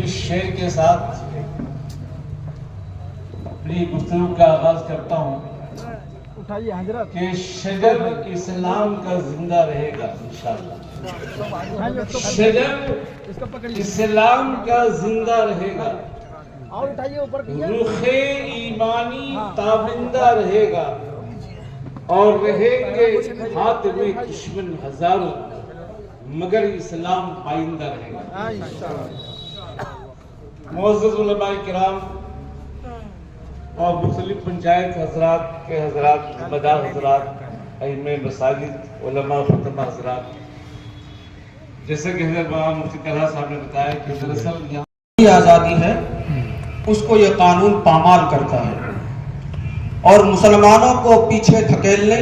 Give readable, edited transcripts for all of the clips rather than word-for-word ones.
इस शेर के साथ अपनी गुफ्तगू का आगाज करता हूँ कि शजर इस्लाम का जिंदा रहेगा इंशाअल्लाह। शजर इस्लाम का जिंदा रहेगा, रुखे ईमानी ताबिंदा रहेगा और रहेंगे हाथ में दुश्मन हजारों मगर इस्लाम पाइंदा रहेगा। मुअज़्ज़ज़ उलमा किराम और मुख्तलिफ पंचायत हजरात के हजरात, मदार हजरात, इमाम मसाजिद, उलमा खुतबा हजरात, जैसे कि हज़रत मौलाना मुफ्ती कलहा साहब ने बताया कि दरअसल यहाँ आज़ादी है उसको ये कानून पामाल करता है और मुसलमानों को पीछे धकेलने,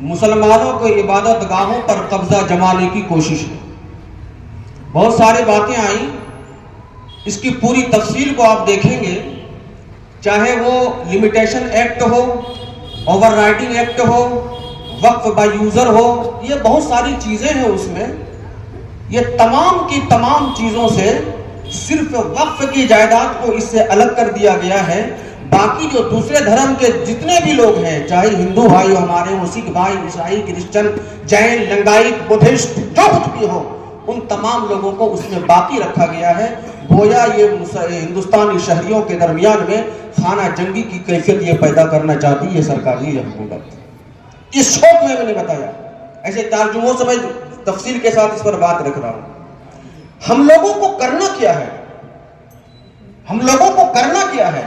मुसलमानों को इबादत गाहों पर कब्जा जमाने की कोशिश है। बहुत सारी बातें आई, इसकी पूरी तफसील को आप देखेंगे, चाहे वो लिमिटेशन एक्ट हो, ओवरराइडिंग एक्ट हो, वक्फ बाय यूजर हो, ये बहुत सारी चीजें हैं उसमें। ये तमाम की तमाम चीजों से सिर्फ वक्फ की जायदाद को इससे अलग कर दिया गया है। बाकी जो दूसरे धर्म के जितने भी लोग हैं, चाहे हिंदू भाई हमारे हो, सिख भाई, ईसाई, क्रिश्चियन, जैन, लिंगायत, बुद्धिस्ट, जो कुछ भी हो, उन तमाम लोगों को उसमें बाकी रखा गया है। गोया ये हिंदुस्तानी शहरियों के दरमियान में खाना जंगी की कैफियत ये पैदा करना चाहती है सरकारी हुकूमत। इस शौक में मैंने बताया, ऐसे तर्जुमों से मैं तफसील के साथ इस पर बात रख रहा हूं। हम लोगों को करना क्या है, हम लोगों को करना क्या है?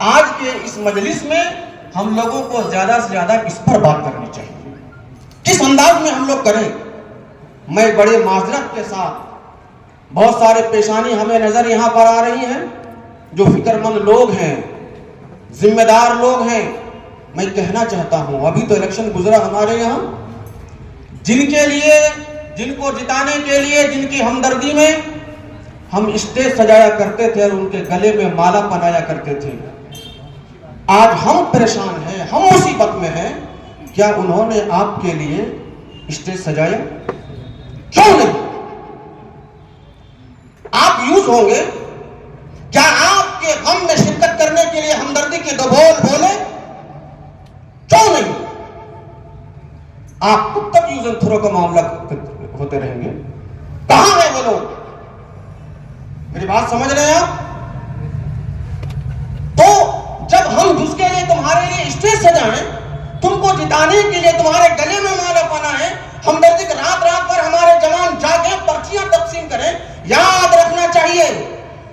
आज के इस मजलिस में हम लोगों को ज्यादा से ज्यादा इस पर बात करनी चाहिए, किस अंदाज में हम लोग करें। मैं बड़े माजरत के साथ, बहुत सारे पेशानी हमें नजर यहां पर आ रही हैं, जो फिक्रमंद लोग हैं, जिम्मेदार लोग हैं। मैं कहना चाहता हूं, अभी तो इलेक्शन गुजरा हमारे यहां, जिनके लिए, जिनको जिताने के लिए, जिनकी हमदर्दी में हम स्टेज सजाया करते थे और उनके गले में माला पहनाया करते थे, आज हम परेशान हैं, हम मुसीबत में हैं। क्या उन्होंने आपके लिए स्टेज सजाया? क्यों नहीं? आप यूज होंगे? क्या आपके गम में शिरकत करने के लिए हमदर्दी के दो बोल बोले? क्यों नहीं? आप कब तक यूज एंड थ्रो का मामला होते रहेंगे? कहां है वो लोग? मेरी बात समझ रहे हैं आप? तो जब हम जिसके लिए तुम्हारे लिए स्टेज सजाएं, तुमको जिताने के लिए तुम्हारे गले में माला पहनाएं, हमदर्दी की रात रात पर हमारे जवान जागे, पर्चियां तकसीम करें, याद रखना चाहिए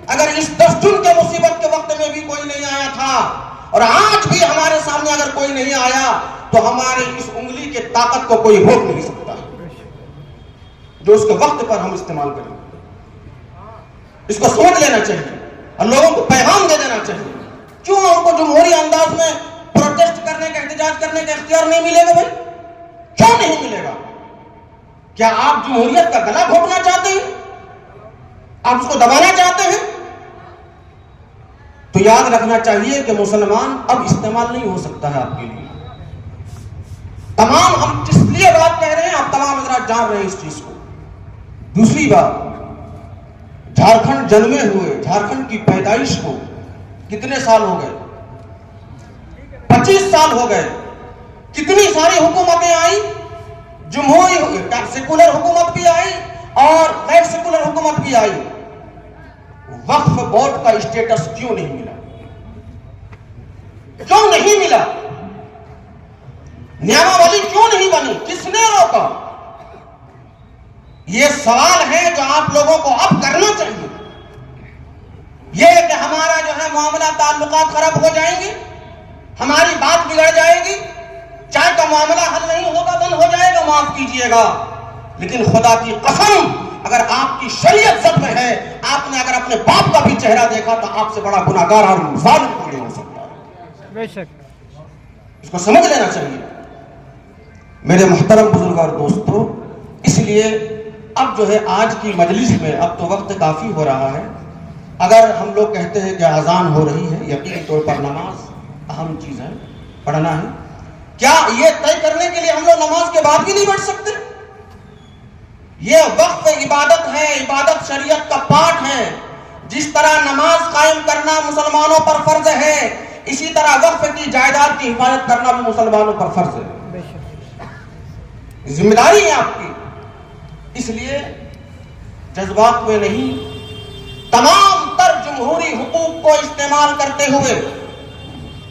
अगर इस 10 जून के मुसीबत के वक्त में भी कोई नहीं आया था और आज भी हमारे सामने अगर कोई नहीं आया, तो हमारे इस उंगली के ताकत को कोई रोक नहीं सकता, जो उसके वक्त पर हम इस्तेमाल करें। इसको समझ लेना चाहिए और लोगों को पैगाम दे देना चाहिए। क्यों हमको जमहूरी अंदाज में प्रोटेस्ट करने का, एहतजाज करने का इख्तियार नहीं मिलेगा? भाई क्यों नहीं मिलेगा? क्या आप जमहूरियत का गला घोटना चाहते हैं? आप उसको दबाना चाहते हैं? तो याद रखना चाहिए कि मुसलमान अब इस्तेमाल नहीं हो सकता है आपके लिए। तमाम हम किस लिए बात कह रहे हैं, आप तमाम हजरात जान रहे हैं इस चीज को। दूसरी बात, झारखंड जन्मे हुए, झारखंड की पैदाइश को कितने साल हो गए? 25 साल हो गए। कितनी सारी हुकूमतें आई, जमहूरी सेकुलर हुकूमत भी आई और गैर सेकुलर हुकूमत भी आई। वक्फ बोर्ड का स्टेटस क्यों नहीं मिला? क्यों नहीं मिला? नियमावली क्यों नहीं बनी? किसने रोका? ये सवाल है जो आप लोगों को अब करना चाहिए। ये कि हमारा जो है मामला, ताल्लुकात खराब हो जाएंगे, हमारी बात बिगड़ जाएगी, चाय का मामला हल नहीं होगा, बंद हो जाएगा, माफ कीजिएगा। लेकिन खुदा की कसम, अगर आपकी शरीयत सच में है, आपने अगर अपने बाप का भी चेहरा देखा तो आपसे बड़ा गुनाहगार और जालिम कोई नहीं हो सकता। बेशक इसको समझ लेना चाहिए मेरे मुहतरम बुजुर्ग और दोस्तों। इसलिए अब जो है आज की मजलिस में, अब तो वक्त काफी हो रहा है, अगर हम लोग कहते हैं कि अजान हो रही है, यकीनी तौर पर नमाज अहम चीज है, पढ़ना है। क्या ये तय करने के लिए हम लोग नमाज के बाद भी नहीं बैठ सकते? ये वक्फ इबादत है, इबादत शरीयत का पाठ है। जिस तरह नमाज कायम करना मुसलमानों पर फर्ज है, इसी तरह वक्फ की जायदाद की हिफाजत करना भी मुसलमानों पर फर्ज है, जिम्मेदारी है आपकी। इसलिए जज्बात में नहीं, तमाम तर जमहूरी हुकूक को इस्तेमाल करते हुए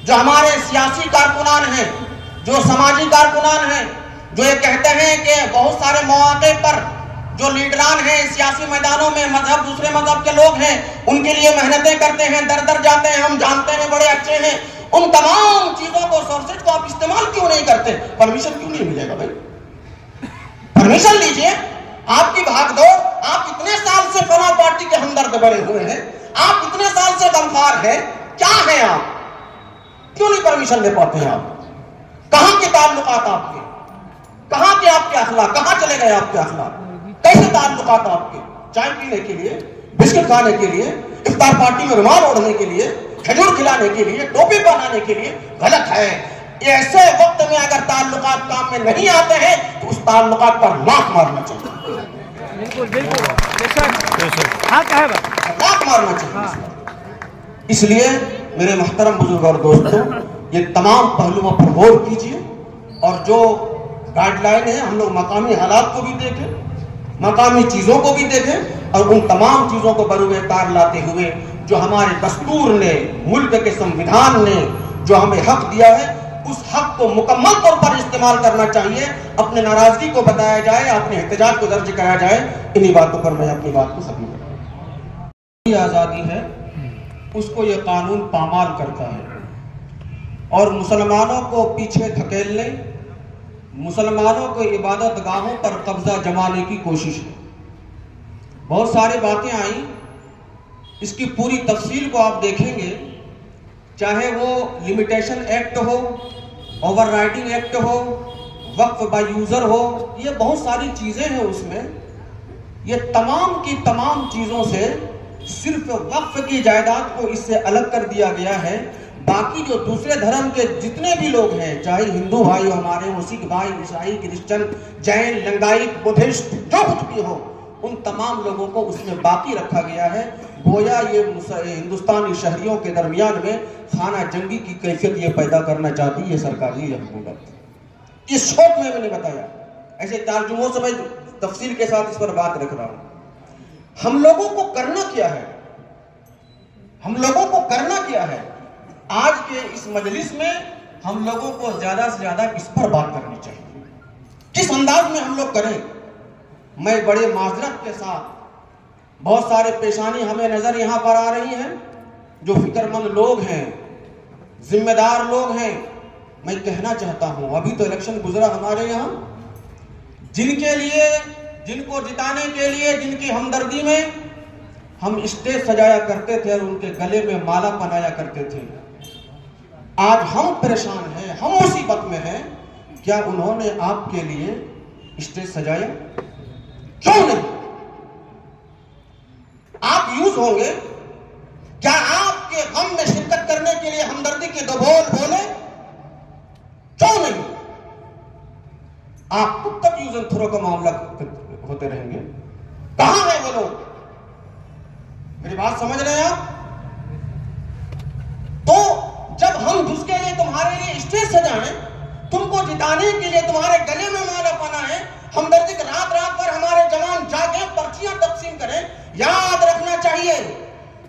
जो हमारे सियासी कारकुनान हैं, जो समाजी कारकुनान हैं, जो ये कहते हैं कि बहुत सारे मौके पर जो लीडरान हैं सियासी मैदानों में, मजहब दूसरे मजहब के लोग हैं, उनके लिए मेहनतें करते हैं, दर दर जाते हैं, हम जानते हैं बड़े अच्छे हैं, उन तमाम चीजों को, सोर्सेज को आप इस्तेमाल क्यों नहीं करते? परमिशन क्यों नहीं मिलेगा भाई? परमिशन लीजिए। आपकी भागदौड़, आप इतने साल से फला पार्टी के हमदर्द बने हुए हैं, आप इतने साल से गमखार हैं, क्या है आप? क्यों नहीं परमिशन ले पाते हैं आप? कहां के ताल्लुकात आपके, कहां के आपके अखलाक, कहां चले गए आपके अखलाक? कैसे ताल्लुकात आपके? चाय पीने के लिए, बिस्किट खाने के लिए, इफ्तार पार्टी में रुमाल ओढ़ने के लिए, खजूर खिलाने के लिए, टोपी पहनाने के लिए, गलत है। ऐसे वक्त में अगर ताल्लुकात काम में नहीं आते हैं तो उस ताल्लुकात पर लात मारना चाहिए। बिल्कुल बिल्कुल, बेशक हाँ कहे लात मारना चाहिए। इसलिए मेरे मोहतरम बुजुर्ग और दोस्तों, ये तमाम पहलुओं पर गौर कीजिए और जो गाइडलाइन है, हम लोग मकामी हालात को भी देखें, मकामी चीजों को भी देखें और उन तमाम चीजों को बरूए कार लाते हुए जो हमारे दस्तूर ने, मुल्क के संविधान ने जो हमें हक दिया है, उस हक को मुकम्मल तौर पर इस्तेमाल करना चाहिए। अपने नाराजगी को बताया जाए, अपने एहतजाज को दर्ज कराया जाए। इन्हीं बातों पर मैं अपनी बात को खत्म करता हूं। आजादी है उसको यह कानून पामाल करता है और मुसलमानों को पीछे धकेलने, मुसलमानों को इबादत गाहों पर कब्जा जमाने की कोशिश है। बहुत सारी बातें आई, इसकी पूरी तफसील को आप देखेंगे, चाहे वो लिमिटेशन एक्ट हो, ओवरराइडिंग एक्ट हो, वक्फ बाय यूजर हो, ये बहुत सारी चीजें हैं उसमें। ये तमाम की तमाम चीजों से सिर्फ वक्फ की जायदाद को इससे अलग कर दिया गया है। बाकी जो दूसरे धर्म के जितने भी लोग हैं, चाहे हिंदू भाई हो हमारे, वो सिख भाई, ईसाई, क्रिश्चियन, जैन, लिंगायत, बुद्धिस्ट, जो कुछ भी हो, उन तमाम लोगों को उसमें बाकी रखा गया है। गोया ये हिंदुस्तानी शहरियों के दरमियान में खाना जंगी की कैफियत ये पैदा करना चाहती है सरकारी हुकूमत। इस शौक में मैंने बताया, ऐसे तर्जुमों से मैं तफसील के साथ इस पर बात रख रहा हूं। हम लोगों को करना क्या है? हम लोगों को करना क्या है? आज के इस मजलिस में हम लोगों को ज्यादा से ज्यादा इस पर बात करनी चाहिए, किस अंदाज में हम लोग करें। मैं बड़े माजरत के साथ, बहुत सारे पेशानी हमें नजर यहां पर आ रही हैं, जो फिक्रमंद लोग हैं, जिम्मेदार लोग हैं, मैं कहना चाहता हूं, अभी तो इलेक्शन गुजरा हमारे यहां, जिनके लिए, जिनको जिताने के लिए, जिनकी हमदर्दी में हम स्टेज सजाया करते थे और उनके गले में माला पहनाया करते थे, आज हम परेशान हैं, हम मुसीबत में हैं। क्या उन्होंने आपके लिए स्टेज सजाया? क्यों नहीं? आप यूज होंगे? क्या आपके गम में शिरकत करने के लिए हमदर्दी के दो बोल बोले? क्यों नहीं? आप कब तक यूज एंड थ्रो का मामला होते रहेंगे? कहां है वो लोग? मेरी बात समझ रहे हैं आप? तो जब हम जिसके लिए तुम्हारे लिए स्टेज सजाएं, तुमको जिताने के लिए तुम्हारे गले में माला पहनाएं, हमदर्दी की रात रात पर हमारे जवान जागे, पर्चियां तकसीम करें, याद रखना चाहिए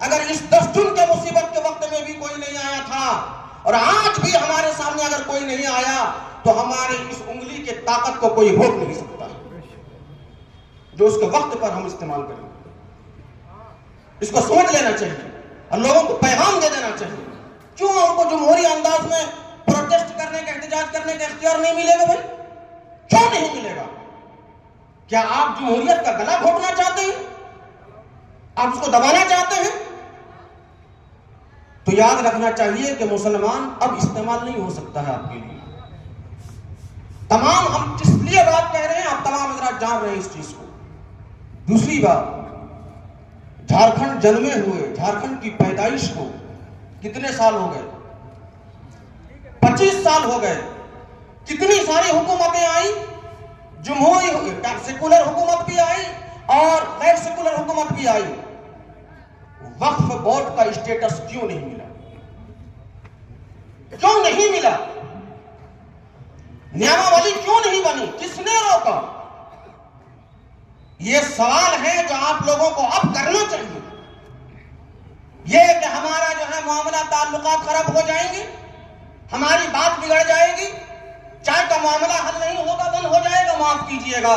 अगर इस 10 जून के मुसीबत के वक्त में भी कोई नहीं आया था और आज भी हमारे सामने अगर कोई नहीं आया तो हमारे इस उंगली के ताकत को कोई रोक नहीं सकता, जो उसके वक्त पर हम इस्तेमाल करेंगे। इसको समझ लेना चाहिए और लोगों को पैगाम दे देना चाहिए। क्यों हमको जमहूरी अंदाज में प्रोटेस्ट करने का, एहतजाज करने का इख्तियार नहीं मिलेगा भाई? क्यों नहीं मिलेगा? क्या आप जमहूरियत का गला घोटना चाहते हैं? आप उसको दबाना चाहते हैं? तो याद रखना चाहिए कि मुसलमान अब इस्तेमाल नहीं हो सकता है आपके लिए। तमाम हम किस लिए बात कह रहे हैं, आप तमाम हजरात जान रहे हैं इस चीज को। दूसरी बात, झारखंड जन्मे हुए, झारखंड की पैदाइश को कितने साल हो गए? 25 साल हो गए, कितनी सारी हुकूमतें आई, जमहूरी सेकुलर हुकूमत भी आई और गैर सेकुलर हुकूमत भी आई। वक्फ बोर्ड का स्टेटस क्यों नहीं मिला? क्यों नहीं मिला? नियमावली क्यों नहीं बनी? किसने रोका? ये सवाल है जो आप लोगों को अब करना चाहिए। ये कि हमारा जो है मामला ताल्लुकात खराब हो जाएंगे, हमारी बात बिगड़ जाएगी, चाय का मामला हल नहीं होगा, बंद हो जाएगा, माफ कीजिएगा,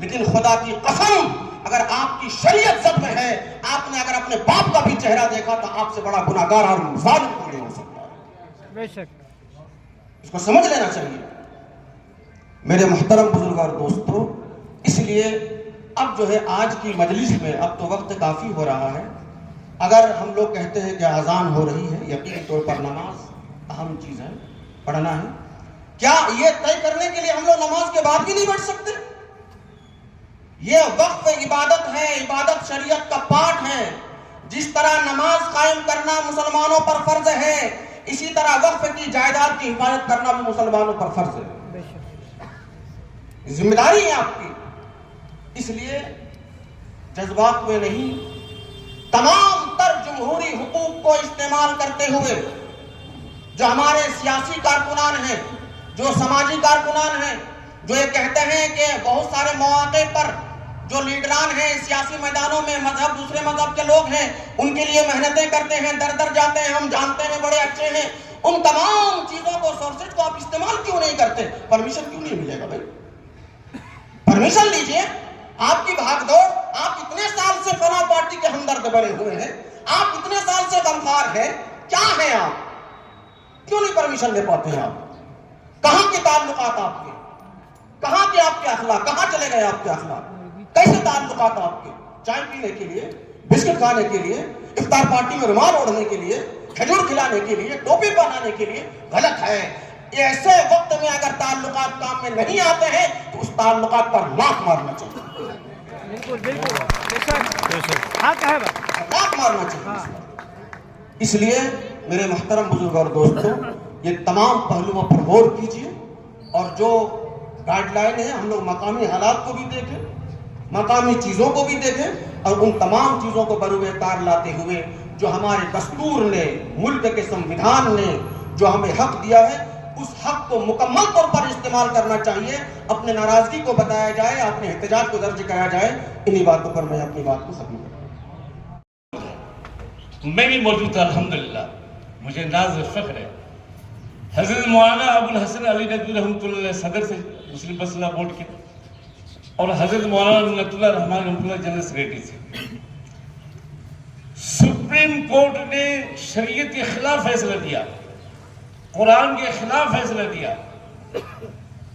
लेकिन खुदा की कसम अगर आपकी शरीयत सब में है, आपने अगर अपने बाप का भी चेहरा देखा तो आपसे बड़ा गुनाहगार और जालिम कोई नहीं हो सकता। बेशक इसको समझ लेना चाहिए मेरे मोहतरम बुजुर्ग और दोस्तों। इसलिए अब जो है आज की मजलिस में, अब तो वक्त काफी हो रहा है, अगर हम लोग कहते हैं कि अजान हो रही है, यकीनी तौर पर नमाज अहम चीज है, पढ़ना है, क्या ये तय करने के लिए हम लोग नमाज के बाद भी नहीं बैठ सकते? ये वक्फ इबादत है, इबादत शरीयत का पार्ट है। जिस तरह नमाज कायम करना मुसलमानों पर फर्ज है, इसी तरह वक्फ की जायदाद की हिफाजत करना भी मुसलमानों पर फर्ज है, जिम्मेदारी है आपकी। इसलिए जज्बात में नहीं, तमाम तर जमहूरी हुकूक को इस्तेमाल करते हुए जो हमारे सियासी कारकुनान हैं, जो समाजी कारकुनान हैं, जो ये कहते हैं कि बहुत सारे मौके पर जो लीडरान हैं सियासी मैदानों में, मजहब दूसरे मजहब के लोग हैं, उनके लिए मेहनतें करते हैं, दर दर जाते हैं, हम जानते हैं बड़े अच्छे हैं, उन तमाम चीजों को, सोर्सेज को आप इस्तेमाल क्यों नहीं करते? परमिशन क्यों नहीं मिलेगा भाई? परमिशन लीजिए। आपकी भागदौड़, आप इतने साल से फला पार्टी के हमदर्द बने हुए हैं, आप इतने साल से गमखार हैं, क्या है आप? क्यों नहीं परमिशन ले पाते हैं आप? कहां के ताल्लुकात आपके, कहां के आपके अखलाक, कहां चले गए आपके अखलाक? कैसे ताल्लुकात आपके? चाय पीने के लिए, बिस्किट खाने के लिए, इफ्तार पार्टी में रुमाल ओढ़ने के लिए, खजूर खिलाने के लिए, टोपी पहनाने के लिए, गलत है। ऐसे वक्त में अगर ताल्लुकात काम में नहीं आते हैं तो उस ताल्लुकात पर लात मारना चाहिए। बिल्कुल बिल्कुल, हाँ कहे लात मारना चाहिए। इसलिए मेरे मोहतरम बुजुर्ग और दोस्तों, ये तमाम पहलुओं पर गौर कीजिए और जो गाइडलाइन है, हम लोग मकामी हालात को भी देखें, मकामी चीजों को भी देखें और उन तमाम चीजों को बरूए कार लाते हुए जो हमारे दस्तूर ने, मुल्क के संविधान ने जो हमें हक दिया है, उस हक को मुकम्मल तौर पर इस्तेमाल करना चाहिए। अपने नाराजगी को बताया जाए, अपने एहतजाज को दर्ज कराया जाए। इन्हीं बातों पर मैं अपनी बात को खत्म करता हूं। मैं भी मौजूद था, अल्हम्दुलिल्लाह, मुझे नाज और फख्र है। हजरत मौलाना अबुल हसन अली नदवी रहमतुल्लाह सदर से मुस्लिम मसला बोर्ड के और हजरत मौलाना मिन्नतुल्लाह रहमान रहमतुल्लाह जनरल सेक्रेटरी से सुप्रीम कोर्ट ने शरीयत के खिलाफ फैसला दिया, कुरान के खिलाफ फैसला दिया,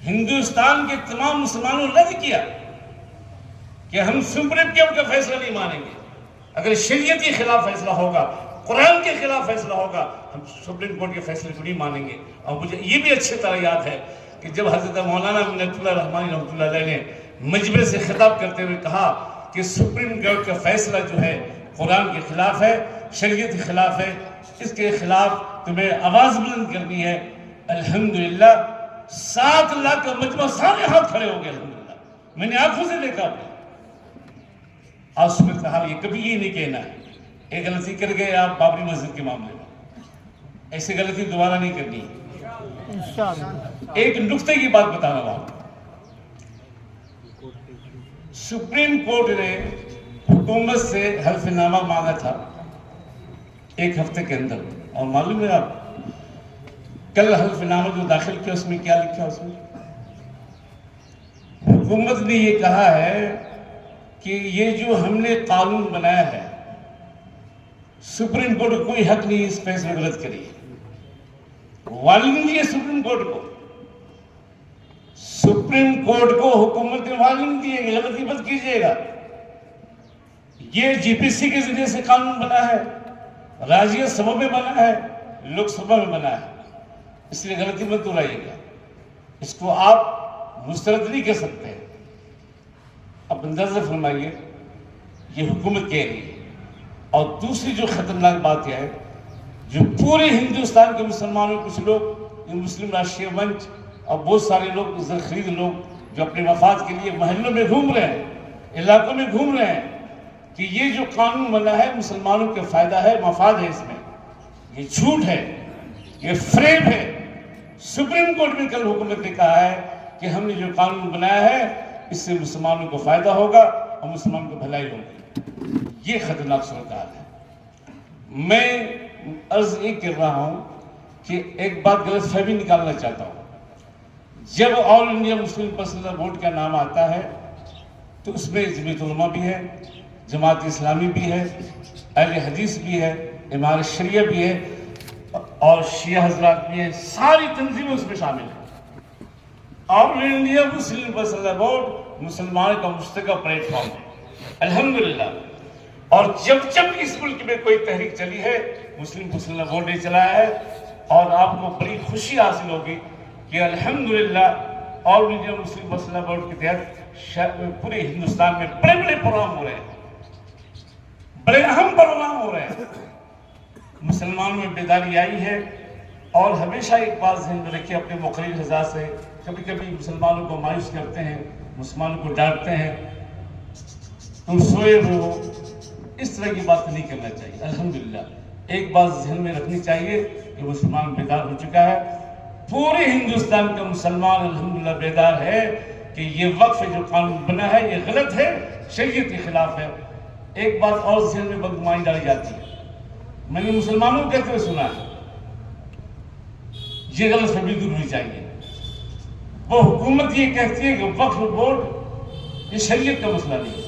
हिंदुस्तान के तमाम मुसलमानों ने रद्द किया कि हम सुप्रीम कोर्ट का फैसला नहीं मानेंगे। अगर शरीयत के खिलाफ फैसला होगा, कुरान के खिलाफ फैसला होगा, हम सुप्रीम कोर्ट के फैसले को नहीं मानेंगे। और मुझे ये भी अच्छी तरह याद है कि जब हजरत मौलाना मिन्नतुल्लाह रहमानी रहमतुल्लाह अलैह ने मजमे से खिताब करते हुए कहा कि सुप्रीम कोर्ट का फैसला जो है कुरान के खिलाफ है, शरीयत के खिलाफ है, इसके खिलाफ तुम्हें आवाज बुलंद करनी है। अल्हम्दुलिल्लाह 7 लाख का मजमा सारे हाथ खड़े हो गए। अल्हम्दुलिल्लाह मैंने आंखों से देखा। आज उसमें कहा ये कभी ये नहीं कहना है, एक गलती कर गए आप बाबरी मस्जिद के मामले में, ऐसी गलती दोबारा नहीं करनी। एक नुक्ते की बात बताना चाहूं, सुप्रीम कोर्ट ने हुकूमत से हल्फनामा मांगा था 1 हफ्ते के अंदर, और मालूम है आप कल हल्फनामा जो दाखिल किया उसमें क्या लिखा? उसमें हुकूमत ने ये कहा है कि ये जो हमने कानून बनाया है, सुप्रीम कोर्ट को कोई हक नहीं इस फैसले को रद्द करिए। वार्निंग दी है सुप्रीम कोर्ट को, सुप्रीम कोर्ट को हुकूमत ने वार्निंग दी है कि गलती मत कीजिएगा। ये जीपीसी के जरिए से कानून बना है, राज्यसभा में बना है, लोकसभा में बना है, इसलिए गलती मत दोहराइएगा। इसको आप मुस्तरद नहीं कर सकते। अब अंदाजा फरमाइए, ये हुकूमत कह रही है। और दूसरी जो खतरनाक बात यह है, जो पूरे हिंदुस्तान के मुसलमानों कुछ लोग ये मुस्लिम राष्ट्रीय मंच और बहुत सारे लोग, ज़ख़ीर लोग जो अपने मफाद के लिए महलों में घूम रहे हैं, इलाकों में घूम रहे हैं कि ये जो कानून बना है मुसलमानों का फ़ायदा है, मफाद है इसमें, ये झूठ है, ये फ्रेब है। सुप्रीम कोर्ट में कल हुकूमत ने कहा है कि हमने जो कानून बनाया है इससे मुसलमानों को फ़ायदा होगा और मुसलमानों को भलाई होगी। ये खतरनाक सूरत है। मैं अर्ज ये कर रहा हूँ कि एक बात गलतफहमी निकालना चाहता हूँ। जब all India Muslim personal board का नाम आता है तो उसमें जमीयत उलमा भी है, जमात इस्लामी भी है, अहले हदीस भी है, इमारत शरिया भी है और शिया हजरात भी है, सारी तंजीमें उसमें शामिल है। All India Muslim personal board मुसलमान का मुस्तक़िल प्लेटफॉर्म है अल्हम्दुलिल्लाह। और जब जब इस मुल्क में कोई तहरीक चली है मुस्लिम पर्सनल बोर्ड ने चलाया है और आपको बड़ी खुशी हासिल होगी कि अल्हम्दुलिल्लाह all India Muslim personal board के तहत पूरे हिंदुस्तान में बड़े बड़े प्रोग्राम हो रहे हैं, बड़े अहम प्रोग्राम हो रहे हैं। मुसलमानों में बेदारी आई है और हमेशा एक बात ध्यान में रखिए अपने मुक़र्रिर हज़रात से, कभी कभी मुसलमानों को मायूस करते हैं, मुसलमानों को डांटते हैं, तुम सोए हुए हो, इस तरह की बात नहीं करना चाहिए। अल्हम्दुलिल्लाह एक बात ध्यान में रखनी चाहिए कि मुसलमान बेदार हो चुका है, पूरे हिंदुस्तान का मुसलमान अल्हम्दुलिल्लाह बेदार है कि ये वक्फ जो कानून बना है ये गलत है, शरीयत के खिलाफ है। एक बात और ध्यान में बदगुमानी डाली जाती है, मैंने मुसलमानों को कहते हुए सुना है, ये गलत फहमी दूर होनी चाहिए। वो हुकूमत ये कहती है कि वक्फ बोर्ड ये शरीयत का मसला नहीं है,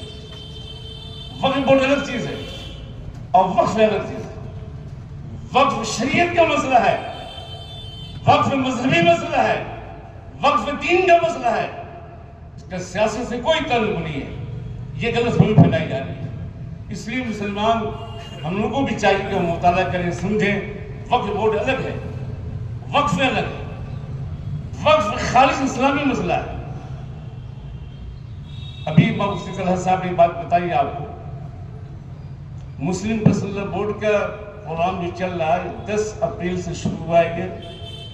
वक्फ बोर्ड अलग चीज है और वक्फ अलग चीज है। वक्फ शरीयत का मसला है, वक्फ मजहबी मसला है, वक्फ दीन का मसला है, इसका सियासत से कोई ताल्लुक नहीं है। ये गलत फहमी फैलाई जा रही है। इसलिए मुसलमान हम लोगों को भी चाहिए कि हम मुताला करें, समझें वक्फ बोर्ड अलग है, वक्फ अलग है, वक्फ खालिस इस्लामी मसला है। अभी मुफ्ती तलहत साहब ने बात बताई आपको, मुस्लिम पर्सनल बोर्ड का प्रोग्राम जो चल रहा है 10 अप्रैल से शुरू हुआ है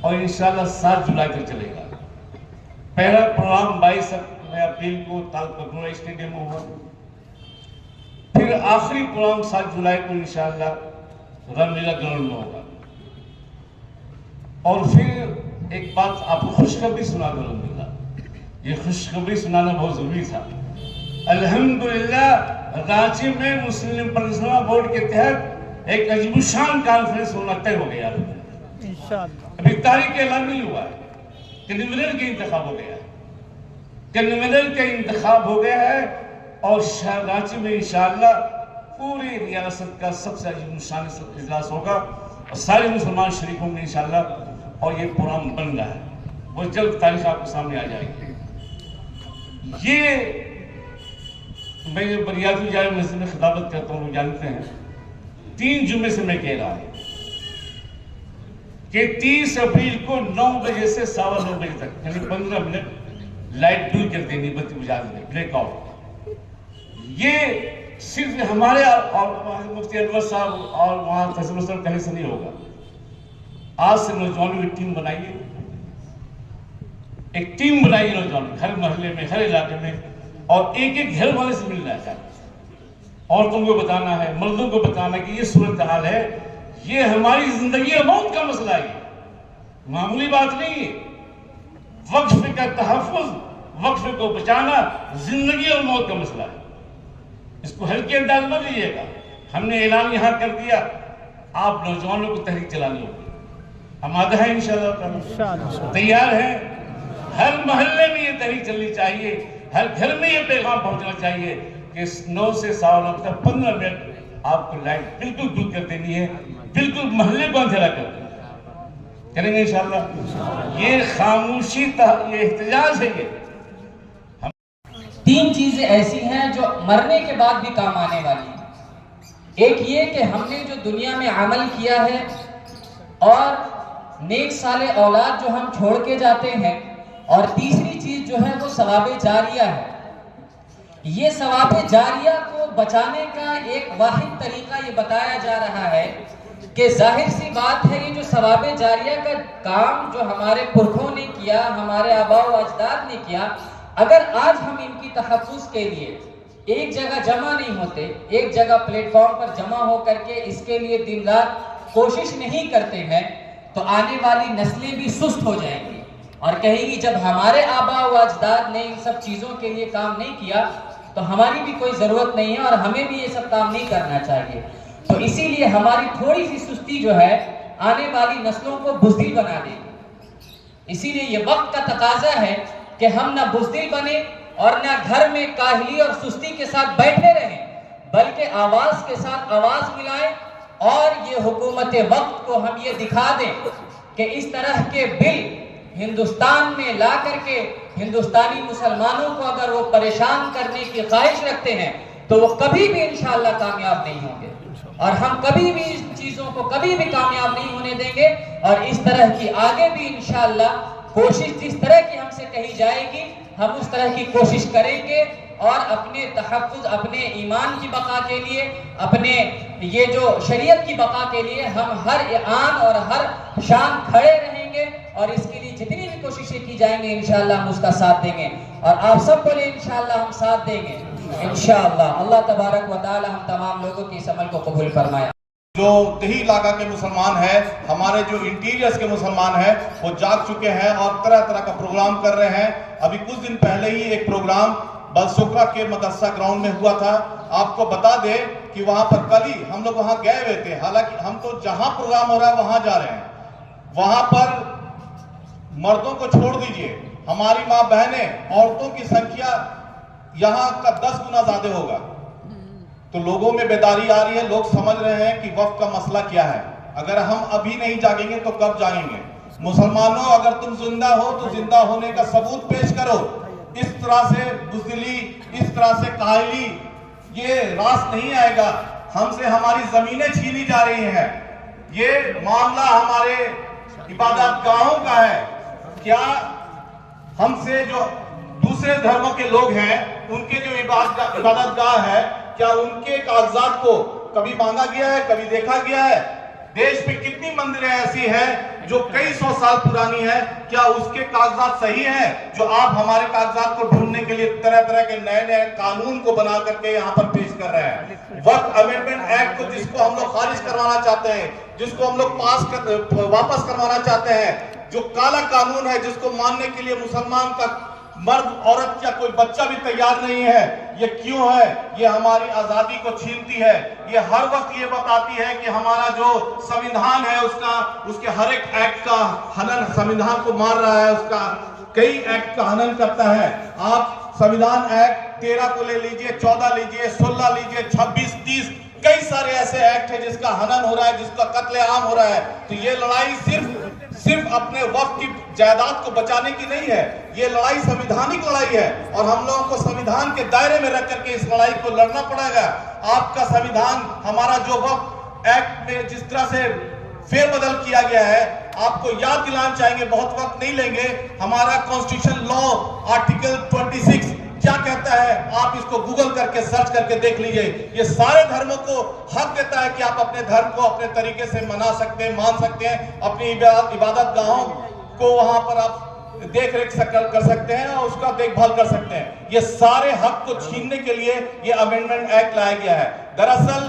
और इंशाल्लाह 7 जुलाई तक चलेगा। पहला प्रोग्राम 22 अप्रैल को तालकटोरा स्टेडियम में हुआ, फिर आखिरी प्रोग्राम 7 जुलाई को इंशाल्लाह रामलीला ग्राउंड में होगा। और फिर एक बात आपको खुशखबरी सुना दूं, अल्हम्दुलिल्लाह ये खुशखबरी सुनाना बहुत जरूरी था। अल्हम्दुलिल्लाह रांची में मुस्लिम पर्सनल बोर्ड के तहत एक अजीबुशान कॉन्फ्रेंस होना तय हो गया इंशाअल्लाह। अभी तारीख ऐलान नहीं हुआ है, कन्वीनर का इंतखाब हो गया है, कन्वीनर का इंतखाब हो गया है और रांची में इंशाअल्लाह पूरी रियासत का सबसे अजीबुशान इजलास होगा और सारे मुसलमान शरीक होंगे इंशाअल्लाह। और ये प्रोग्राम बन रहा है, वो जल्द तारीख आपके सामने आ जाएगी। ये मैं बरियाती जाए मस्जिद में खिताबत करता हूँ, जानते हैं 3 जुम्मे से मैं कह रहा हूँ कि 30 अप्रैल को 9 बजे से 9:15 बजे तक यानी 15 मिनट लाइट दूर कर देनी, बत्ती बुझा देनी, ब्लैकआउट। ये सिर्फ हमारे और मुफ्ती अनवर साहब और वहाँ तस्वीर साहब कहने से नहीं होगा। आज से नौजवानों की टीम बनाइए, एक टीम बनाइए नौजवान, हर मोहल्ले में, हर इलाके में, और एक एक घर वाले से मिलना है। औरतों को बताना है, मर्दों को बताना कि ये सूरत हाल है, ये हमारी जिंदगी और मौत का मसला है, मामूली बात नहीं है। वक्फ का तहफ़्फ़ुज़, वक्फ को बचाना जिंदगी और मौत का मसला है, इसको हल्के अंदाज में लीजिएगा। हमने ऐलान यहाँ कर दिया, आप नौजवानों को तहरीक चलानी होगी, आमादा है इंशाअल्लाह, तैयार है। हर मोहल्ले में ये तहरीक चलनी चाहिए, हर घर में ये पैगाम पहुंचना चाहिए कि 9 से 9:15 तक 15 मिनट आपको लाइट बिल्कुल दूर कर देनी है, बिल्कुल मोहल्ले को अंधेरा कर देना करेंगे इंशाअल्लाह। ये खामोशी ये एहतजाज है। ये 3 चीजें ऐसी हैं जो मरने के बाद भी काम आने वाली हैं। एक ये कि हमने जो दुनिया में अमल किया है और नेक साले औलाद जो हम छोड़ के जाते हैं, और तीसरी चीज जो है वो सवाबे जारिया है। ये सवाबे जारिया को बचाने का एक वाहिद तरीका ये बताया जा रहा है कि जाहिर सी बात है ये जो सवाबे जारिया का काम जो हमारे पुरखों ने किया, हमारे आबा व अजदाद ने किया, अगर आज हम इनकी तहफ़्फ़ुज़ के लिए एक जगह जमा नहीं होते, एक जगह प्लेटफॉर्म पर जमा हो करके इसके लिए दिन रात कोशिश नहीं करते हैं, तो आने वाली नस्लें भी सुस्त हो जाएंगी और कहेंगी जब हमारे आबा व अजदाद ने इन सब चीज़ों के लिए काम नहीं किया तो हमारी भी कोई ज़रूरत नहीं है और हमें भी ये सब काम नहीं करना चाहिए। तो इसीलिए हमारी थोड़ी सी सुस्ती जो है आने वाली नस्लों को बुज़दिल बना देगी। इसीलिए ये वक्त का तकाजा है कि हम ना बुज़दिल बने और ना घर में काहली और सुस्ती के साथ बैठे रहें, बल्कि आवाज़ के साथ आवाज़ मिलाएं और ये हुकूमत वक्त को हम ये दिखा दें कि इस तरह के बिल हिंदुस्तान में ला करके हिंदुस्तानी मुसलमानों को अगर वो परेशान करने की ख्वाहिश रखते हैं तो वो कभी भी इंशाअल्लाह कामयाब नहीं होंगे और हम कभी भी इन चीज़ों को कभी भी कामयाब नहीं होने देंगे। और इस तरह की आगे भी इंशाअल्लाह कोशिश जिस तरह की हमसे कही जाएगी हम उस तरह की कोशिश करेंगे और अपने तहफ़्फ़ुज़, अपने ईमान की बका के लिए, अपने ये जो शरीयत की बका के लिए हम हर आन और हर शान खड़े रहेंगे और इसके लिए जितनी भी कोशिशें की जाएंगी इंशाअल्लाह हम उसका साथ देंगे और आप सब बोले इंशाअल्लाह हम साथ देंगे इंशाअल्लाह। अल्लाह तबारक व तआला हम तमाम लोगों की इस अमल को कबूल फरमाए। जो दही इलाका के मुसलमान हैं, हमारे जो इंटीरियर्स के मुसलमान हैं, वो जाग चुके हैं और तरह तरह का प्रोग्राम कर रहे हैं। अभी कुछ दिन पहले ही एक प्रोग्राम बलसुकरा के मदरसा ग्राउंड में हुआ था। आपको बता दें कि वहां पर कल ही हम लोग वहां गए हुए थे, हालांकि हम तो जहां प्रोग्राम हो रहा है वहां जा रहे हैं। वहां पर मर्दों को छोड़ दीजिए, हमारी माँ बहनें, औरतों की संख्या यहाँ का 10 गुना ज्यादा होगा। तो लोगों में बेदारी आ रही है, लोग समझ रहे हैं कि वक्फ का मसला क्या है। अगर हम अभी नहीं जागेंगे तो कब जागेंगे? मुसलमानों, अगर तुम जिंदा हो तो जिंदा होने का सबूत पेश करो। इस तरह से बुज़दिली, इस तरह से काहली, ये रास नहीं आएगा। हमसे हमारी जमीनें छीनी जा रही हैं। ये मामला हमारे इबादत गाहों का है। क्या हमसे जो दूसरे धर्मों के लोग हैं, उनके जो इबादत गाह है, क्या उनके कागजात को कभी मांगा गया है, कभी देखा गया है? देश में कितनी मंदिरें ऐसी हैं जो कई सौ साल पुरानी है, क्या उसके कागजात सही हैं? जो आप हमारे कागजात को ढूंढने के लिए तरह तरह के नए नए कानून को बना करके यहाँ पर पेश कर रहे हैं। वक्फ अमेंडमेंट एक्ट को जिसको हम लोग खारिज करवाना चाहते हैं, जिसको हम लोग वापस करवाना चाहते हैं, जो काला कानून है जिसको मानने के लिए मुसलमान का मर्द, औरत या कोई बच्चा भी तैयार नहीं है। ये क्यों है? ये हमारी आजादी को छीनती है। ये हर वक्त ये बताती है कि हमारा जो संविधान है उसके हर एक एक्ट का हनन, संविधान को मार रहा है, उसका कई एक्ट का हनन करता है। आप संविधान एक्ट 13 को ले लीजिए, 14 लीजिए, 16 लीजिए, 26, 30, कई सारे ऐसे एक्ट है जिसका हनन हो रहा है, जिसका कत्लेआम हो रहा है। तो ये लड़ाई सिर्फ अपने वक्त की जायदाद को बचाने की नहीं है, ये लड़ाई संविधानिक लड़ाई है और हम लोगों को संविधान के दायरे में रख करके इस लड़ाई को लड़ना पड़ेगा। आपका संविधान, हमारा जो वक्त एक्ट में जिस तरह से फेरबदल किया गया है, आपको याद दिलाना चाहेंगे, बहुत वक्त नहीं लेंगे। हमारा कॉन्स्टिट्यूशन लॉ आर्टिकल 26 क्या कहता है, आप इसको गूगल करके सर्च करके देख लीजिए। ये सारे धर्मों को हक देता है कि आप अपने धर्म को अपने तरीके से मना सकते हैं, मान सकते हैं, अपनी इबादत गाहों को वहां पर आप देख रेख कर सकते हैं और उसका देखभाल कर सकते हैं। ये सारे हक को छीनने के लिए ये अमेंडमेंट एक्ट लाया गया है। दरअसल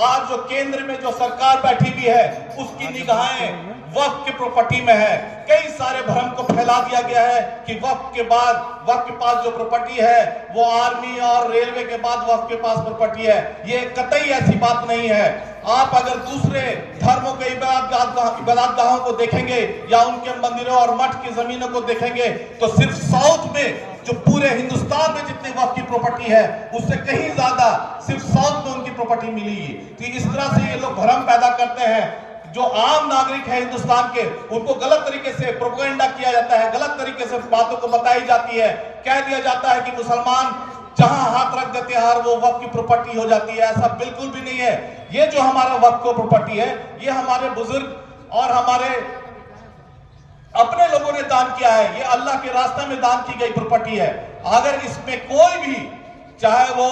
आज जो केंद्र में जो सरकार बैठी हुई है, उसकी निगाहें वक्फ की प्रॉपर्टी में है। कई सारे भ्रम को फैला दिया गया है कि वक्फ के पास जो प्रॉपर्टी है वो आर्मी और रेलवे के बाद वक्फ के पास प्रॉपर्टी है। ये कतई ऐसी बात नहीं है। आप अगर दूसरे धर्मों के इबादतगाहों को देखेंगे या उनके मंदिरों और मठ की जमीनों को देखेंगे तो सिर्फ साउथ में जो पूरे हिंदुस्तान में जितनी वक्फ की प्रॉपर्टी है उससे कहीं ज्यादा सिर्फ साउथ में उनकी प्रॉपर्टी मिली है। तो इस तरह से ये लोग भ्रम पैदा करते हैं। जो आम नागरिक है हिंदुस्तान के, उनको गलत तरीके से प्रोपेगेंडा किया जाता है, गलत तरीके से बातों को बताई जाती है। कह दिया जाता है कि मुसलमान जहां हाथ रख देते हैं वो वक्फ की प्रॉपर्टी हो जाती है। ऐसा बिल्कुल भी नहीं है। ये जो हमारा वक्फ की प्रॉपर्टी है, ये हमारे बुजुर्ग और हमारे अपने लोगों ने दान किया है। ये अल्लाह के रास्ते में दान की गई प्रॉपर्टी है। अगर इसमें कोई भी, चाहे वो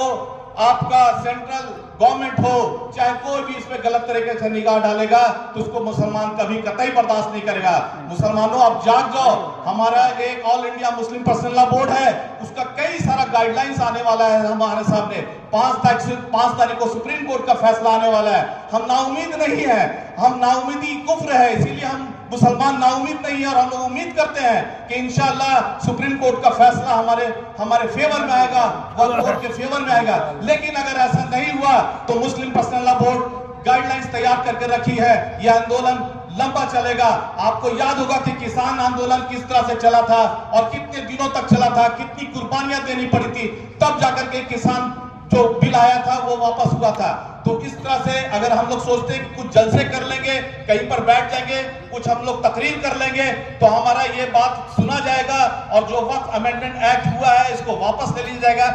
आपका सेंट्रल गवर्नमेंट हो, चाहे कोई भी इस पे गलत तरीके से निगाह डालेगा तो उसको मुसलमान कभी कतई बर्दाश्त नहीं करेगा। मुसलमानों आप जाग जाओ। हमारा एक all India Muslim personal law board है, उसका कई सारा गाइडलाइंस आने वाला है हमारे सामने। 5 तारीख को सुप्रीम कोर्ट का फैसला आने वाला है। हम नाउमीद नहीं है, हम नाउमीदी कुफ्र है, इसीलिए हम मुसलमान नाउमीद नहीं है और हम लोग उम्मीद करते हैं कि इंशाअल्लाह सुप्रीम कोर्ट का फैसला हमारे फेवर में आएगा, वक्फ बोर्ड के फेवर में आएगा। लेकिन अगर ऐसा नहीं हुआ तो मुस्लिम पर्सनल लॉ बोर्ड गाइडलाइंस तैयार करके रखी है, यह आंदोलन लंबा चलेगा। आपको याद होगा कि किसान आंदोलन किस तरह से चला था और कितने दिनों तक चला था, कितनी कुर्बानियां देनी पड़ी थी, तब जाकर के किसान जो बिल आया था वो वापस हुआ था। तो इस तरह से अगर हम लोग सोचते हैं कि कुछ जलसे कर लेंगे, कहीं पर बैठ जाएंगे, कुछ हम लोग तकरीर कर लेंगे तो हमारा ये बात सुना जाएगा और जो वक्त अमेंडमेंट एक्ट हुआ है इसको वापस ले लिया जाएगा।